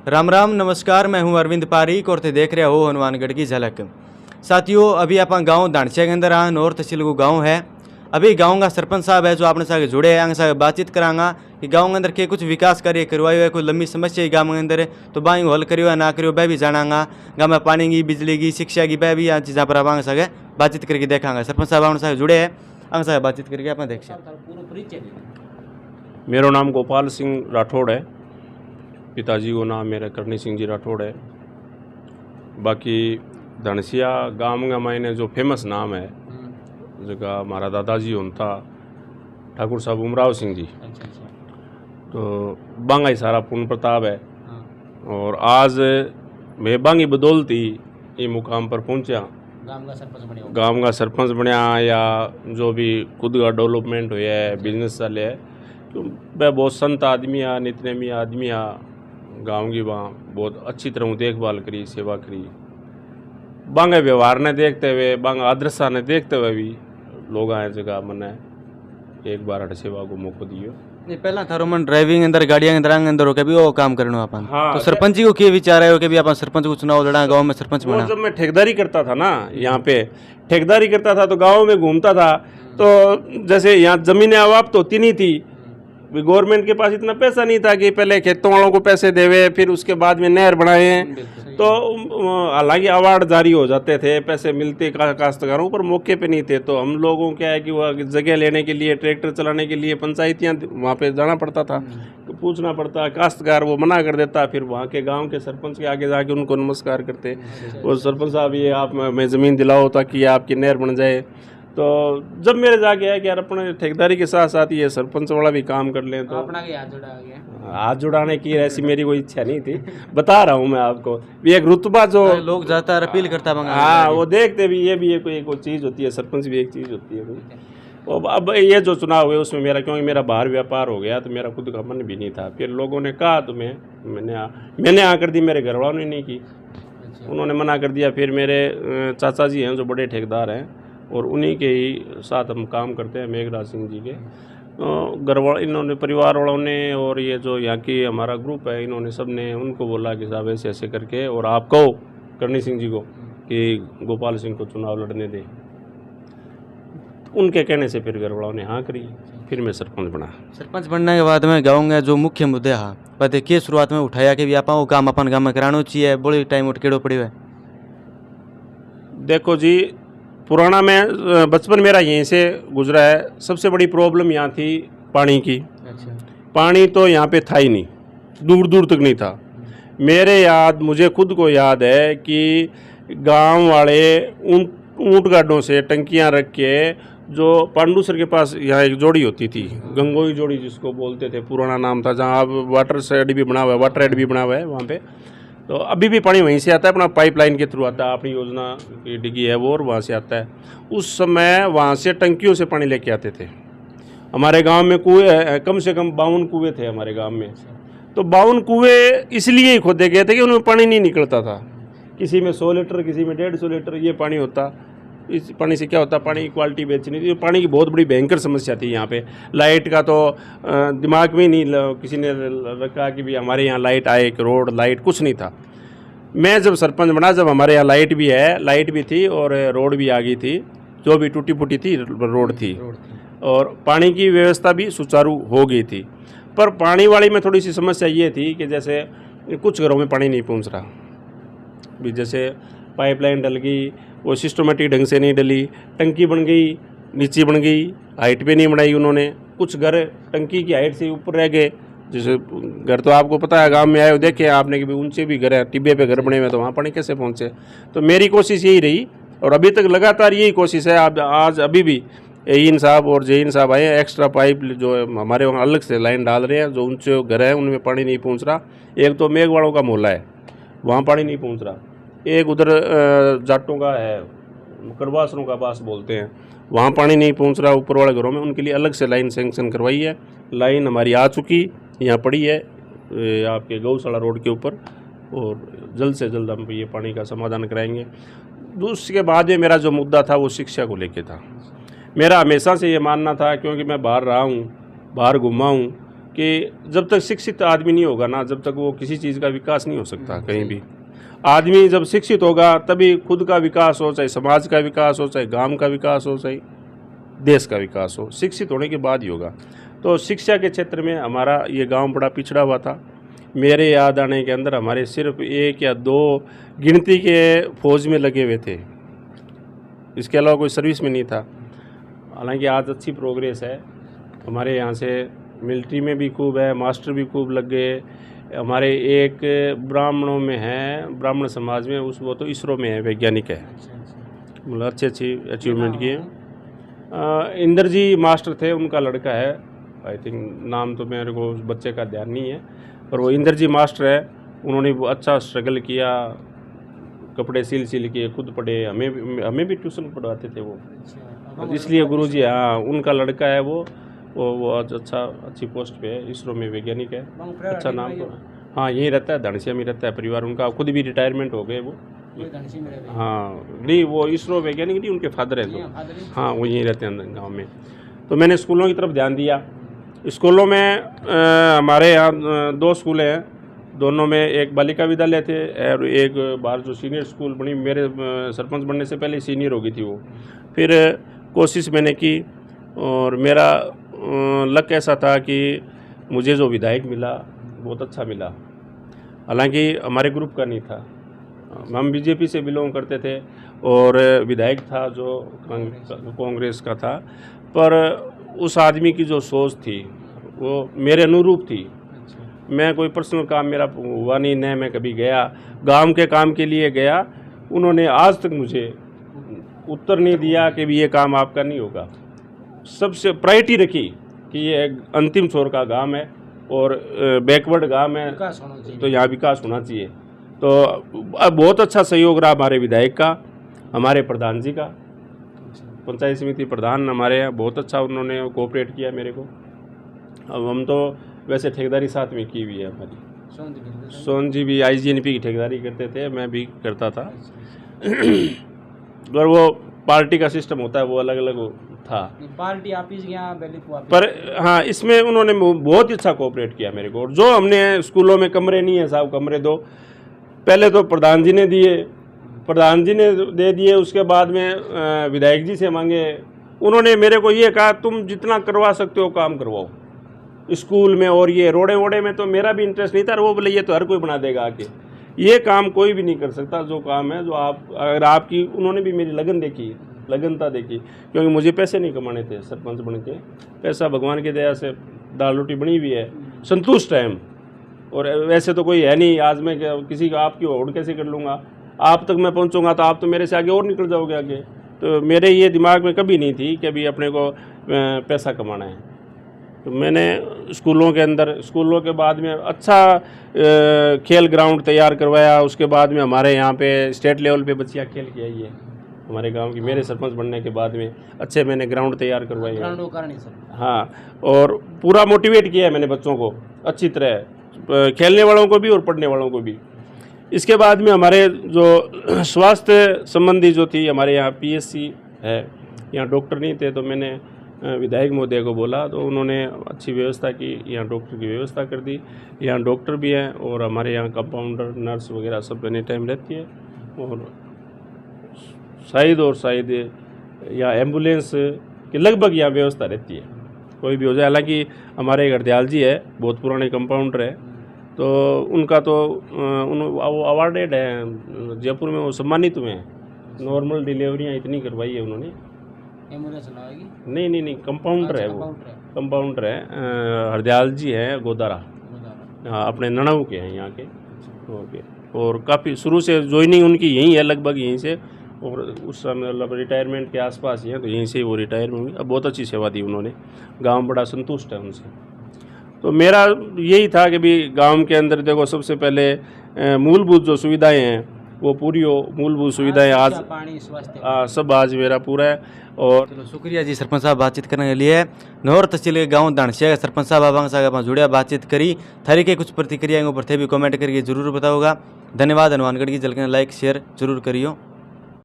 राम राम नमस्कार, मैं हूं अरविंद पारीक और देख रहे हो हनुमानगढ़ की झलक। साथियों, अभी आप गांव दानसिया के अंदर आ नॉर्थ तहसील को गाँव है। अभी गांव का सरपंच साहब है जो अपने साथ जुड़े हैं, आगे साथ बातचीत करांगा कि गांव के अंदर के कुछ विकास कार्य करवाए हुए, कोई लंबी समस्या है गांव के अंदर तो बाई हल करियो या ना करियो वह भी जानांगा। गाँव में पानी की, बिजली की, शिक्षा की वह भी यहाँ चीज़ों पर आप सके बातचीत करके देखांगा। सरपंच साहब अपने साथ जुड़े हैं, आगे साथ बातचीत करके अपना देख सकते। मेरा नाम गोपाल सिंह राठौड़ है, पिताजी को नाम मेरा करणी सिंह जी राठौड़ है। बाकी धनसिया गांव का मायने जो फेमस नाम है जगह हमारा दादाजी उनता ठाकुर साहब उमराव सिंह जी, तो बांगा ही सारा पूर्ण प्रताप है। और आज मैं बांगी बदौलती ये मुकाम पर पहुंचा, गांव का सरपंच बनया या जो भी खुद का डेवलपमेंट हुआ है, बिजनेस चले है। तो वह बहुत संत आदमी है, नितनेमी आदमी है। गांव की वहाँ बहुत अच्छी तरह देखभाल करी, सेवा करी। बांगे व्यवहार ने देखते हुए, बांगा आदर्शा ने देखते हुए भी लोग आए जगह मैंने एक बार सेवा को मौका दियो। नहीं, पहला थारो मन ड्राइविंग अंदर गाड़ियां अंदर होके भी वो काम करनो अपन। हाँ, तो सरपंच जी को क्या विचार है कि भी अपन सरपंच को चुनाव लड़ा, गांव में सरपंच बना? जब मैं ठेकेदारी करता था ना, यहाँ पे ठेकेदारी करता था तो गांव में घूमता था, तो जैसे यहाँ जमीनें अवाप तो होती नहीं थी। गवर्नमेंट के पास इतना पैसा नहीं था कि पहले खेतों वालों को पैसे देवे, फिर उसके बाद में नहर बनाए हैं। तो हालांकि अवार्ड जारी हो जाते थे, पैसे मिलते काश्तकारों पर, मौके पे नहीं थे। तो हम लोगों क्या है कि वह जगह लेने के लिए, ट्रैक्टर चलाने के लिए पंचायतियाँ वहाँ पे जाना पड़ता था, तो पूछना पड़ता। काश्तकार वो मना कर देता, फिर वहाँ के गांव के सरपंच के आगे जाके उनको नमस्कार करते। वो सरपंच साहब ये आप मैं ज़मीन दिलाओ ताकि आपकी नहर बन जाए। तो जब मेरे जाके आया कि यार अपने ठेकेदारी के साथ साथ ये सरपंच वाला भी काम कर लें, तो अपना हाथ जुड़ा गया। हाथ जुड़ाने की ऐसी मेरी कोई इच्छा नहीं थी। बता रहा हूँ मैं आपको, ये एक रुतबा जो लोग जाता है अपील करता है। हाँ, वो देखते भी, ये भी एक कोई चीज़ होती है, सरपंच भी एक चीज़ होती है। और अब ये जो चुनाव हुए उसमें मेरा, क्योंकि मेरा बाहर व्यापार हो गया तो मेरा खुद का मन भी नहीं था। फिर लोगों ने कहा तो मैंने आकर दी, मेरे घर वालों ने नहीं की, उन्होंने मना कर दिया। फिर मेरे चाचा जी हैं जो बड़े ठेकेदार हैं और उन्हीं के ही साथ हम काम करते हैं, मेघराज सिंह जी के। घर वाले, इन्होंने परिवार वालों ने और ये जो यहाँ की हमारा ग्रुप है, इन्होंने सब ने उनको बोला कि साहब ऐसे ऐसे करके, और आप कहो करणी सिंह जी को कि गोपाल सिंह को चुनाव लड़ने दें। उनके कहने से फिर घर वालों ने हाँ करी, फिर मैं सरपंच बना। सरपंच बनने के बाद में गाँव में जो मुख्य मुद्दे हाँ पता के शुरुआत में उठाया कि भी आप वो काम अपन गाँव में कराना चाहिए, बड़ी टाइम उठ केड़ो पड़ी है। देखो जी, पुराना में बचपन मेरा यहीं से गुजरा है। सबसे बड़ी प्रॉब्लम यहाँ थी पानी की। अच्छा। पानी तो यहाँ पे था ही नहीं, दूर दूर तक नहीं था। मुझे खुद को याद है कि गांव वाले ऊंट गाडों से टंकियाँ रख के, जो पांडुसर के पास यहाँ एक जोड़ी होती थी, गंगोई जोड़ी जिसको बोलते थे, पुराना नाम था, जहाँ अब वाटर शेड भी बना हुआ है, वाटर हेड भी बना हुआ है वहाँ पे। तो अभी भी पानी वहीं से आता है, अपना पाइपलाइन के थ्रू आता है, अपनी योजना की डिगी है वो, और वहाँ से आता है। उस समय वहाँ से टंकियों से पानी लेके आते थे। हमारे गांव में कुएं, कम से कम 52 कुएं थे हमारे गांव में। तो 52 कुएं इसलिए ही खोदे गए थे कि उनमें पानी नहीं निकलता था। किसी में 100 लीटर, किसी में 150 लीटर ये पानी होता। इस पानी से क्या होता, पानी की क्वालिटी बेचनी थी। पानी की बहुत बड़ी भयंकर समस्या थी यहाँ पे। लाइट का तो दिमाग में नहीं किसी ने रखा कि भी हमारे यहाँ लाइट आए, कि रोड लाइट कुछ नहीं था। मैं जब सरपंच बना, जब हमारे यहाँ लाइट भी थी और रोड भी आ गई थी, जो भी टूटी फूटी थी रोड थी, और पानी की व्यवस्था भी सुचारू हो गई थी। पर पानी वाली में थोड़ी सी समस्या ये थी कि जैसे कुछ घरों में पानी नहीं पहुँच रहा भी। जैसे पाइपलाइन डल गई, वो सिस्टमेटिक ढंग से नहीं डली, टंकी बन गई, नीचे बन गई, हाइट पे नहीं बनाई उन्होंने। कुछ घर टंकी की हाइट से ऊपर रह गए। जैसे घर तो आपको पता है, गांव में आए हो देखे आपने कि भी ऊंचे भी घर है, टिब्बे पे घर बने हुए, तो वहाँ पानी कैसे पहुँचे। तो मेरी कोशिश यही रही और अभी तक लगातार यही कोशिश है। आज अभी भी एइन साहब और जेइन साहब आए, एक्स्ट्रा पाइप जो हमारे वहाँ अलग से लाइन डाल रहे हैं। जो ऊंचे घर हैं उनमें पानी नहीं पहुँच रहा। एक तो मेघवाड़ों का मोहल्ला है, वहाँ पानी नहीं पहुँच रहा। एक उधर जाटों का है, करवासरों का बास बोलते हैं, वहाँ पानी नहीं पहुँच रहा ऊपर वाले घरों में। उनके लिए अलग से लाइन सेंक्शन करवाई है। लाइन हमारी आ चुकी, यहाँ पड़ी है आपके गौशाला रोड के ऊपर, और जल्द से जल्द हम ये पानी का समाधान कराएंगे। उसके बाद में मेरा जो मुद्दा था वो शिक्षा को लेके था। मेरा हमेशा से ये मानना था, क्योंकि मैं बाहर रहा हूँ, बाहर घूमा हूँ, कि जब तक शिक्षित आदमी नहीं होगा ना, जब तक वो किसी चीज़ का विकास नहीं हो सकता कहीं भी। आदमी जब शिक्षित होगा तभी खुद का विकास हो, चाहे समाज का विकास हो, चाहे गांव का विकास हो, चाहे देश का विकास हो, शिक्षित होने के बाद ही होगा। तो शिक्षा के क्षेत्र में हमारा ये गांव बड़ा पिछड़ा हुआ था। मेरे याद आने के अंदर हमारे सिर्फ 1 या 2 गिनती के फौज में लगे हुए थे, इसके अलावा कोई सर्विस में नहीं था। हालांकि आज अच्छी प्रोग्रेस है हमारे यहाँ से, मिलिट्री में भी खूब है, मास्टर भी खूब लग गए। हमारे एक ब्राह्मणों में है, ब्राह्मण समाज में, उस वो तो इसरो में है, वैज्ञानिक है, मतलब अच्छी अचीवमेंट की है। इंदर जी मास्टर थे, उनका लड़का है, आई थिंक नाम तो मेरे को उस बच्चे का ध्यान नहीं है, पर वो इंदर जी मास्टर है। उन्होंने अच्छा स्ट्रगल किया, कपड़े सिल के खुद पढ़े, हमें भी ट्यूशन पढ़वाते थे वो, इसलिए गुरुजी, हाँ उनका लड़का है वो आज अच्छी पोस्ट पे है, इसरो में वैज्ञानिक है, अच्छा नाम तो, हाँ यहीं रहता है, धनसिया में रहता है परिवार उनका, खुद भी रिटायरमेंट हो गए वो, हाँ नहीं वो इसरो वैज्ञानिक नहीं, उनके फादर है तो, हाँ वो यहीं रहते हैं गाँव में। तो मैंने स्कूलों की तरफ ध्यान दिया। स्कूलों में हमारे यहाँ 2 स्कूल हैं, दोनों में एक बालिका विद्यालय थे और एक बाहर जो सीनियर स्कूल बनी, मेरे सरपंच बनने से पहले सीनियर हो गई थी वो। फिर कोशिश मैंने की और मेरा लक ऐसा था कि मुझे जो विधायक मिला बहुत अच्छा मिला। हालांकि हमारे ग्रुप का नहीं था, हम बीजेपी से बिलोंग करते थे और विधायक था जो कांग्रेस का था, पर उस आदमी की जो सोच थी वो मेरे अनुरूप थी। मैं कोई पर्सनल काम मेरा हुआ नहीं, न मैं कभी गया, गांव के काम के लिए गया, उन्होंने आज तक मुझे उत्तर नहीं दिया कि भी ये काम आपका नहीं होगा। सबसे प्रायोरिटी रखी कि ये अंतिम छोर का गांव है और बैकवर्ड गांव है, तो यहाँ विकास होना चाहिए। तो बहुत अच्छा सहयोग रहा हमारे विधायक का, हमारे प्रधान जी का, पंचायत समिति प्रधान हमारे यहाँ बहुत अच्छा उन्होंने कोऑपरेट किया मेरे को। अब हम तो वैसे ठेकेदारी साथ में की हुई है हमारी, सोन जी भी IGNP की ठेकेदारी करते थे, मैं भी करता था। और वो पार्टी का सिस्टम होता है वो अलग अलग था, पार्टी ऑफिस यहाँ पर हाँ इसमें उन्होंने बहुत ही अच्छा कोऑपरेट किया मेरे को। और जो हमने स्कूलों में कमरे नहीं है साहब, कमरे दो, पहले तो प्रधान जी ने दिए, प्रधान जी ने दे दिए, उसके बाद में विधायक जी से मांगे। उन्होंने मेरे को ये कहा तुम जितना करवा सकते हो काम करवाओ स्कूल में, और ये रोडे वोडे में तो मेरा भी इंटरेस्ट नहीं था। वो बोले ये तो हर कोई बना देगा आके, ये काम कोई भी नहीं कर सकता जो काम है, जो आप अगर आपकी, उन्होंने भी मेरी लगन देखी, लगनता देखी, क्योंकि मुझे पैसे नहीं कमाने थे सरपंच बन के। पैसा भगवान की दया से दाल रोटी बनी हुई है, संतुष्ट है हम। और वैसे तो कोई है नहीं, आज मैं किसी का आपकी होड़ कैसे कर लूँगा, आप तक मैं पहुँचूँगा तो आप तो मेरे से आगे और निकल जाओगे आगे। तो मेरे ये दिमाग में कभी नहीं थी कि अभी अपने को पैसा कमाना है। तो मैंने स्कूलों के अंदर, स्कूलों के बाद में अच्छा खेल ग्राउंड तैयार करवाया। उसके बाद में हमारे यहाँ पे स्टेट लेवल पे बच्चियाँ खेल के आई है हमारे गांव की, मेरे सरपंच बनने के बाद में अच्छे मैंने ग्राउंड तैयार करवाए हैं। हाँ, और पूरा मोटिवेट किया है मैंने बच्चों को अच्छी तरह, खेलने वालों को भी और पढ़ने वालों को भी। इसके बाद में हमारे जो स्वास्थ्य संबंधी जो थी, हमारे यहाँ PSC है, यहाँ डॉक्टर नहीं थे, तो मैंने विधायक महोदय को बोला, तो उन्होंने अच्छी व्यवस्था की, यहाँ डॉक्टर की व्यवस्था कर दी। यहाँ डॉक्टर भी हैं और हमारे यहाँ कंपाउंडर, नर्स वगैरह सब एनी टाइम रहती है। और शायद या एम्बुलेंस की लगभग यहाँ व्यवस्था रहती है, कोई भी हो जाए। हालांकि हमारे गर्दयाल जी है, बहुत पुराने कंपाउंडर है, तो उनका तो वो अवार्डेड है जयपुर में, वो सम्मानित हुए हैं। नॉर्मल डिलीवरियाँ इतनी करवाई है उन्होंने। एम्बुलेंस नहीं, कंपाउंडर है वो, कंपाउंडर है। हरदयाल जी हैं गोदारा, हाँ अपने ननऊ के हैं यहाँ के। ओके, और काफ़ी शुरू से ज्वाइनिंग उनकी यहीं है, लगभग यहीं से, और उस समय मतलब रिटायरमेंट के आसपास ही है, तो यहीं से ही वो रिटायर होंगे। अब बहुत अच्छी सेवा दी उन्होंने, गांव बड़ा संतुष्ट है उनसे। तो मेरा यही था कि भी गांव के अंदर देखो, सबसे पहले मूलभूत जो सुविधाएं हैं वो पूरी हो। मूलभूत सुविधाएं आज पानी, स्वास्थ्य, सब आज मेरा पूरा है। और चलो शुक्रिया जी सरपंच साहब बातचीत करने के लिए। नौर तहसील के गाँव दानसिया के सरपंच साहब आबांग साहब जुड़िया बातचीत करी, थारी के कुछ प्रतिक्रिया ऊपर थे भी कमेंट करके जरूर बताओगा। धन्यवाद। हनुमानगढ़ की जलकन लाइक शेयर जरूर करियो।